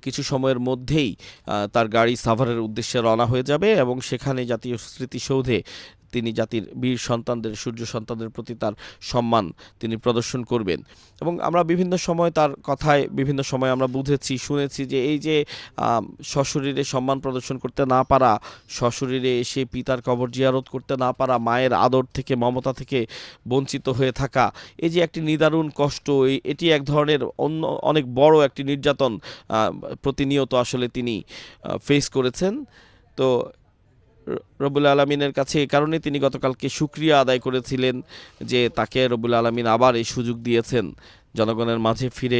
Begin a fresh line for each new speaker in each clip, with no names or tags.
কিছু সময়ের মধ্যেই তার গাড়ি সাভারের উদ্দেশ্যে রওনা হয়ে যাবে এবং সেখানে জাতীয় স্মৃতিসৌধে তিনি জাতির বীর সন্তানদের, সূর্য সন্তানদের প্রতি তার সম্মান তিনি প্রদর্শন করবেন। এবং আমরা বিভিন্ন সময় তার কথায় বিভিন্ন সময় আমরা বুঝেছি, শুনেছি যে এই যে সশরীরে সম্মান প্রদর্শন করতে না পারা, সশরীরে এসে পিতার কবর জিয়ারত করতে না পারা, মায়ের আদর থেকে, মমতা থেকে বঞ্চিত হয়ে থাকা, এই যে একটি নিদারুণ কষ্ট, এটি এক ধরনের অনেক বড় একটি নির্যাতন প্রতিনিয়ত আসলে তিনি ফেস করেছেন। তো রব্বুল আলামিনের কাছে এই কারণে তিনি গতকালকে শুকরিয়া আদায় করেছিলেন যে তাকে রব্বুল আলামিন আবার এই সুযোগ দিয়েছেন জনগণের মাঝে ফিরে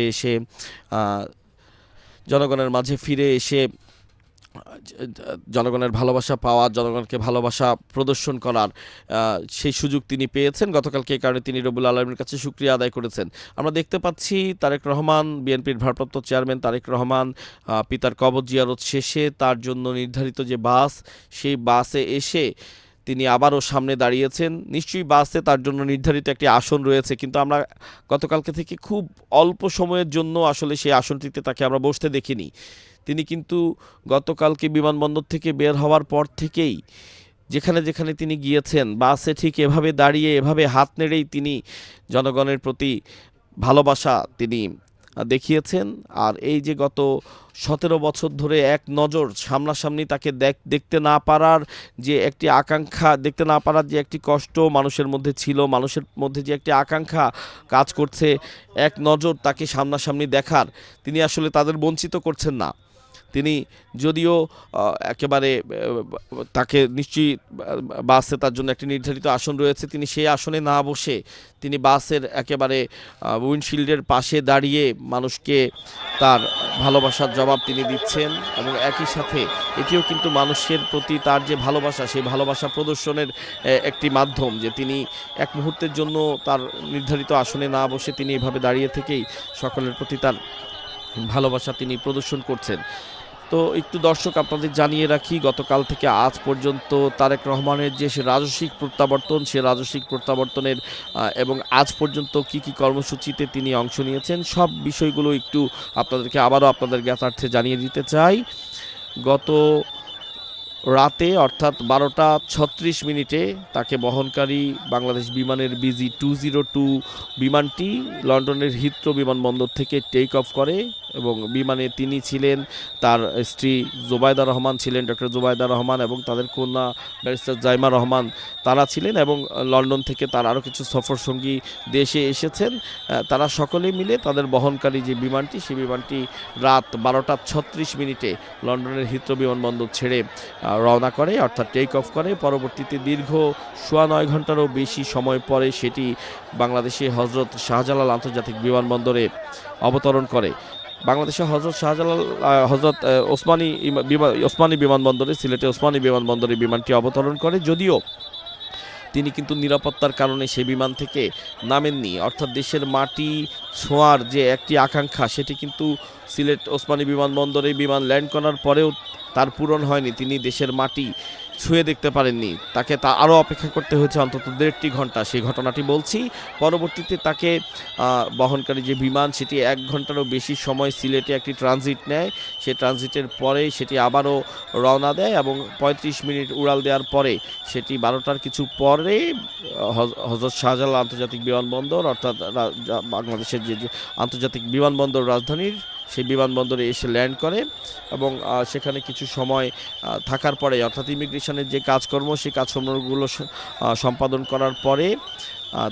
এসে জনগণের ভালোবাসা পাওয়ার, জনগণকে ভালোবাসা প্রদর্শন করার সেই সুযোগ তিনি পেয়েছেন গতকালকে। এই কারণে তিনি রব্বুল আলামিনের কাছে শুকরিয়া আদায় করেছেন। আমরা দেখতে পাচ্ছি তারেক রহমান, বিএনপির ভারপ্রাপ্ত চেয়ারম্যান তারেক রহমান পিতার কবর জিয়ারত শেষে তার জন্য নির্ধারিত যে বাস, সেই বাসে এসে তিনি আবারও সামনে দাঁড়িয়েছেন। নিশ্চয়ই বাসে তার জন্য নির্ধারিত একটি আসন রয়েছে, কিন্তু আমরা গতকালকে থেকে খুব অল্প সময়ের জন্য আসলে সেই আসনটিতে তাকে আমরা বসতে দেখিনি। তিনি কিন্তু গতকালকে বিমানবন্দর থেকে বের হওয়ার পর থেকেই যেখানে যেখানে তিনি গিয়েছেন, বাসে ঠিক এভাবে দাঁড়িয়ে, এভাবে হাত নেড়েই তিনি জনগণের প্রতি ভালোবাসা তিনি দেখিয়েছেন। আর এই যে গত 17 বছর ধরে এক নজর সামনাসামনি তাকে দেখতে না পারার যে একটি আকাঙ্ক্ষা, দেখতে না পারার যে একটি কষ্ট মানুষের মধ্যে ছিল, মানুষের মধ্যে যে একটি আকাঙ্ক্ষা কাজ করছে এক নজর তাকে সামনাসামনি দেখার, তিনি আসলে তাদের বঞ্চিত করছেন না। তিনি যদিও একেবারে তাকে নিশ্চয়ই বাসে তার জন্য একটি নির্ধারিত আসন রয়েছে, তিনি সেই আসনে না বসে তিনি বাসের একেবারে উইন্ডশিল্ডের পাশে দাঁড়িয়ে মানুষকে তার ভালোবাসার জবাব তিনি দিচ্ছেন। এবং একই সাথে এটিও কিন্তু মানুষের প্রতি তার যে ভালোবাসা, সেই ভালোবাসা প্রদর্শনের একটি মাধ্যম, যে তিনি এক মুহূর্তের জন্য তার নির্ধারিত আসনে না বসে তিনি এভাবে দাঁড়িয়ে থেকেই সকলের প্রতি তার ভালোবাসা তিনি প্রদর্শন করছেন। তো একটু দর্শক আপনাদের জানিয়ে রাখি, গতকাল থেকে আজ পর্যন্ত তারেক রহমানের যে রাজস্বিক প্রত্যাবর্তন, সে রাজস্বিক প্রত্যাবর্তনের এবং আজ পর্যন্ত কি কি কর্মসূচিতে তিনি অংশ নিয়েছেন, সব বিষয়গুলো একটু আপনাদেরকে আবারও আপনাদের জ্ঞাতার্থে জানিয়ে দিতে চাই। গত রাতে অর্থাৎ 12টা 36 তাকে বহনকারী বাংলাদেশ বিমানের BG-202 বিমানটি লন্ডনের হিথ্রো বিমানবন্দর থেকে টেক অফ করে এবং বিমানে তিনি ছিলেন, তার স্ত্রী জোবায়দা রহমান ছিলেন, ডক্টর জোবায়দা রহমান এবং তাদের কন্যা ব্যারিস্টার জাইমা রহমান তারা ছিলেন, এবং লন্ডন থেকে তার আরও কিছু সফরসঙ্গী দেশে এসেছেন। তারা সকলে মিলে তাদের বহনকারী যে বিমানটি, সেই বিমানটি রাত 12টা 36 লন্ডনের হিথ্রো বিমানবন্দর ছেড়ে রওনা করে, অর্থাৎ টেক অফ করে। পরবর্তীতে দীর্ঘ 9.25 ঘন্টারও বেশি সময় পরে সেটি বাংলাদেশে হজরত শাহজালাল আন্তর্জাতিক বিমানবন্দরে অবতরণ করে। বাংলাদেশের হজরত ওসমানী বিমানবন্দরে, সিলেটে ওসমানী বিমানবন্দরে বিমানটি অবতরণ করে। যদিও তিনি কিন্তু নিরাপত্তার কারণে সেই বিমান থেকে নামেননি, অর্থাৎ দেশের মাটি ছোঁয়ার যে একটি আকাঙ্ক্ষা, সেটি কিন্তু সিলেট ওসমানী বিমানবন্দরে বিমান ল্যান্ড করার পরেও তার পূরণ হয়নি। তিনি দেশের মাটি ছুঁয়ে দেখতে পারেননি, তাকে আরও অপেক্ষা করতে হয়েছে অন্তত 1.5 ঘন্টা। সেই ঘটনাটি বলছি। পরবর্তীতে তাকে বহনকারী যে বিমান, সেটি 1 ঘন্টারও বেশি সময় সিলেটে একটি ট্রানজিট নেয়। সেই ট্রানজিটের পরে সেটি আবারও রওনা দেয় এবং 35 মিনিট উড়াল দেওয়ার পরে সেটি 12টার কিছু পরে হজরত শাহজালাল আন্তর্জাতিক বিমানবন্দর, অর্থাৎ বাংলাদেশের যে আন্তর্জাতিক বিমানবন্দর রাজধানীর, সেই বিমানবন্দরে এসে ল্যান্ড করে এবং সেখানে কিছু সময় থাকার পরে, অর্থাৎ ইমিগ্রেশনের যে কাজকর্ম, সেই কাজকর্মগুলো সম্পাদন করার পরে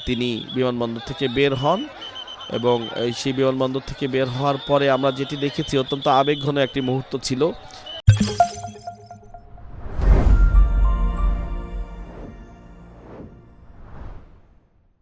তিনি বিমানবন্দর থেকে বের হন। এবং সেই বিমানবন্দর থেকে বের হওয়ার পরে আমরা যেটি দেখেছি, অত্যন্ত আবেগঘন একটি মুহূর্ত ছিল।